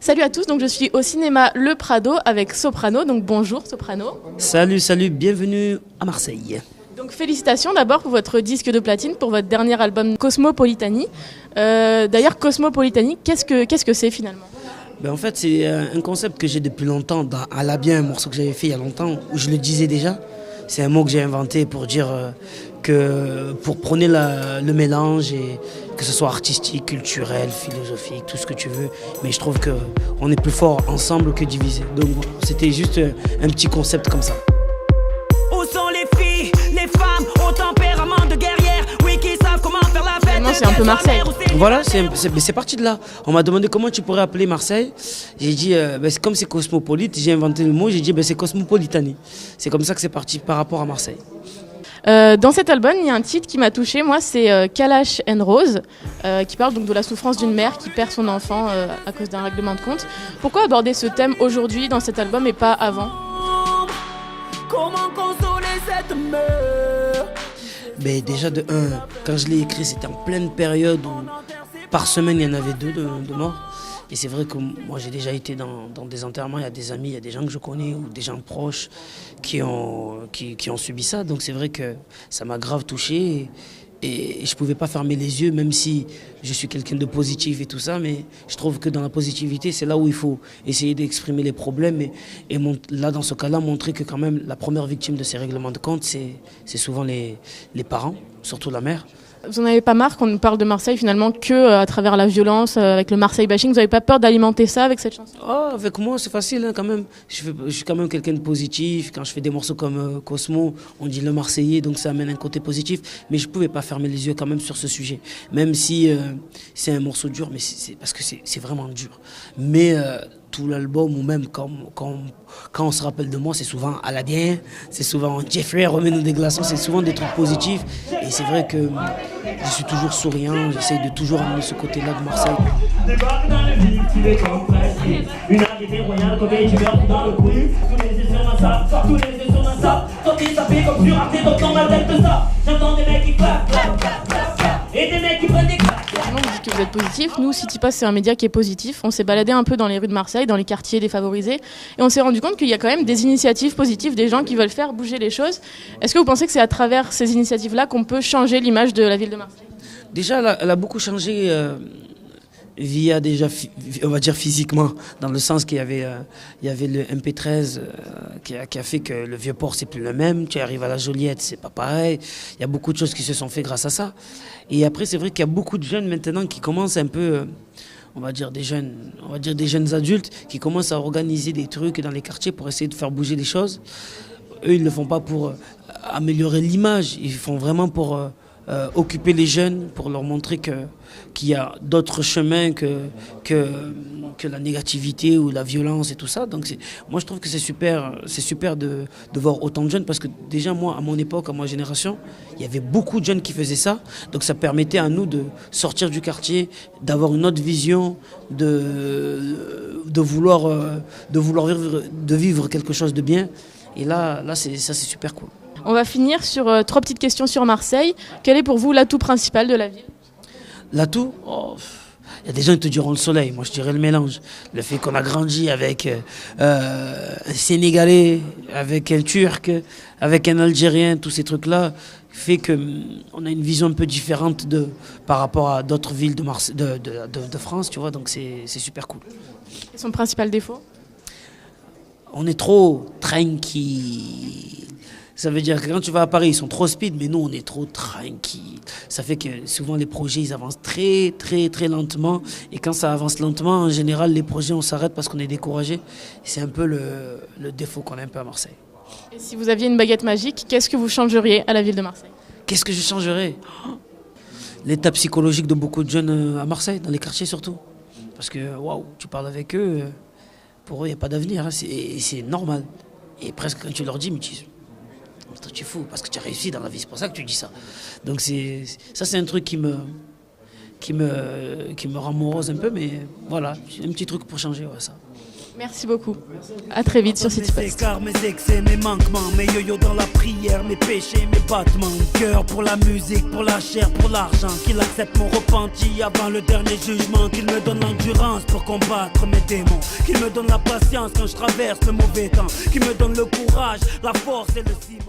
Salut à tous, donc je suis au cinéma Le Prado avec Soprano, donc bonjour Soprano. Salut, bienvenue à Marseille. Donc félicitations d'abord pour votre disque de platine, pour votre dernier album Cosmopolitanie. D'ailleurs Cosmopolitanie, qu'est-ce que c'est finalement ? En fait, c'est un concept que j'ai depuis longtemps, dans À la bien, un morceau que j'avais fait il y a longtemps, où je le disais déjà. C'est un mot que j'ai inventé pour dire pour prôner le mélange, et que ce soit artistique, culturel, philosophique, tout ce que tu veux. Mais je trouve qu'on est plus fort ensemble que divisé. Donc c'était juste un petit concept comme ça. Où sont les filles, les femmes au tempérament de guerrière, oui, qui savent comment faire la fête. C'est un peu Marseille. Voilà, c'est parti de là. On m'a demandé comment tu pourrais appeler Marseille. J'ai dit, comme c'est cosmopolite, j'ai inventé le mot, j'ai dit c'est Cosmopolitanie. C'est comme ça que c'est parti par rapport à Marseille. Dans cet album, il y a un titre qui m'a touchée, moi, c'est Kalash and Rose, qui parle donc de la souffrance d'une mère qui perd son enfant à cause d'un règlement de compte. Pourquoi aborder ce thème aujourd'hui dans cet album et pas avant ? Comment consoler cette mère? Déjà de 1, quand je l'ai écrit, c'était en pleine période où par semaine il y en avait 2 de morts. Et c'est vrai que moi j'ai déjà été dans des enterrements, il y a des amis, il y a des gens que je connais ou des gens proches qui ont subi ça. Donc c'est vrai que ça m'a grave touché et je ne pouvais pas fermer les yeux, même si je suis quelqu'un de positif et tout ça. Mais je trouve que dans la positivité, c'est là où il faut essayer d'exprimer les problèmes. Et là, dans ce cas-là, montrer que quand même la première victime de ces règlements de compte, c'est souvent les parents, surtout la mère. Vous n'en avez pas marre qu'on nous parle de Marseille finalement que à travers la violence, avec le Marseille bashing? Vous n'avez pas peur d'alimenter ça avec cette chanson? Avec moi c'est facile quand même. Je suis quand même quelqu'un de positif. Quand je fais des morceaux comme Cosmo, on dit le Marseillais, donc ça amène un côté positif. Mais je ne pouvais pas fermer les yeux quand même sur ce sujet. Même si c'est un morceau dur, mais c'est parce que c'est vraiment dur. Mais tout l'album, ou même quand on se rappelle de moi, c'est souvent à la bien, c'est souvent Jeffrey, remets-nous des glaçons, c'est souvent des trucs positifs. Et c'est vrai que je suis toujours souriant, j'essaye de toujours amener ce côté-là de Marseille. Débarque dans le vide, tu es compressé. Une arrivée royale, comme tu meurs dans le couille. Tous les yeux sur ma sape, tous les yeux sur ma sape. Sorti sapé comme sur Arte, donc dans ma tête de ça. J'entends des mecs qui claquent, claquent, claquent, claquent, claquent. Et des mecs qui prennent des claques. Vous dites que vous êtes positif. Nous, City Pass, c'est un média qui est positif. On s'est baladé un peu dans les rues de Marseille, dans les quartiers défavorisés, et on s'est rendu compte qu'il y a quand même des initiatives positives, des gens qui veulent faire bouger les choses. Est-ce que vous pensez que c'est à travers ces initiatives-là qu'on peut changer l'image de la ville de Marseille ? Déjà, elle a beaucoup changé via déjà, on va dire physiquement, dans le sens qu'il y avait le MP13 qui a fait que le Vieux-Port c'est plus le même. Tu arrives à la Joliette, c'est pas pareil. Il y a beaucoup de choses qui se sont faites grâce à ça. Et après, c'est vrai qu'il y a beaucoup de jeunes maintenant qui commencent un peu, on va dire des jeunes adultes qui commencent à organiser des trucs dans les quartiers pour essayer de faire bouger les choses. Eux, ils ne le font pas pour améliorer l'image, ils font vraiment pour occuper les jeunes, pour leur montrer qu'il y a d'autres chemins que la négativité ou la violence et tout ça. Donc moi je trouve que c'est super de voir autant de jeunes, parce que déjà moi à mon époque, à ma génération, il y avait beaucoup de jeunes qui faisaient ça. Donc ça permettait à nous de sortir du quartier, d'avoir une autre vision, de vivre quelque chose de bien. Et là c'est super cool. On va finir sur 3 petites questions sur Marseille. Quel est pour vous l'atout principal de la ville ? L'atout ? Il y a des gens qui te diront le soleil. Moi, je dirais le mélange. Le fait qu'on a grandi avec un Sénégalais, avec un Turc, avec un Algérien, tous ces trucs-là, fait qu'on a une vision un peu différente par rapport à d'autres villes de France, tu vois. Donc, c'est super cool. Et son principal défaut ? On est trop tranquille. Ça veut dire que quand tu vas à Paris, ils sont trop speed, mais nous, on est trop tranquille. Ça fait que souvent, les projets, ils avancent très, très, très lentement. Et quand ça avance lentement, en général, les projets, on s'arrête parce qu'on est découragé. C'est un peu le défaut qu'on a un peu à Marseille. Et si vous aviez une baguette magique, qu'est-ce que vous changeriez à la ville de Marseille ? Qu'est-ce que je changerais ? L'état psychologique de beaucoup de jeunes à Marseille, dans les quartiers surtout. Parce que, waouh, tu parles avec eux, pour eux, il n'y a pas d'avenir. Hein, c'est normal. Et presque quand tu leur dis, mais toi, tu es fou, parce que tu as réussi dans la vie, c'est pour ça que tu dis ça. Donc ça, c'est un truc qui me rend morose un peu, mais voilà, un petit truc pour changer, ouais, ça. Merci beaucoup. À très vite sur Mes CityPost. écarts, mes excès, mes manquements, mes yo-yo dans la prière, mes péchés, mes battements. Cœur pour la musique, pour la chair, pour l'argent. Qu'il accepte mon repenti avant le dernier jugement. Qu'il me donne l'endurance pour combattre mes démons. Qu'il me donne la patience quand je traverse le mauvais temps. Qu'il me donne le courage, la force et le ciment.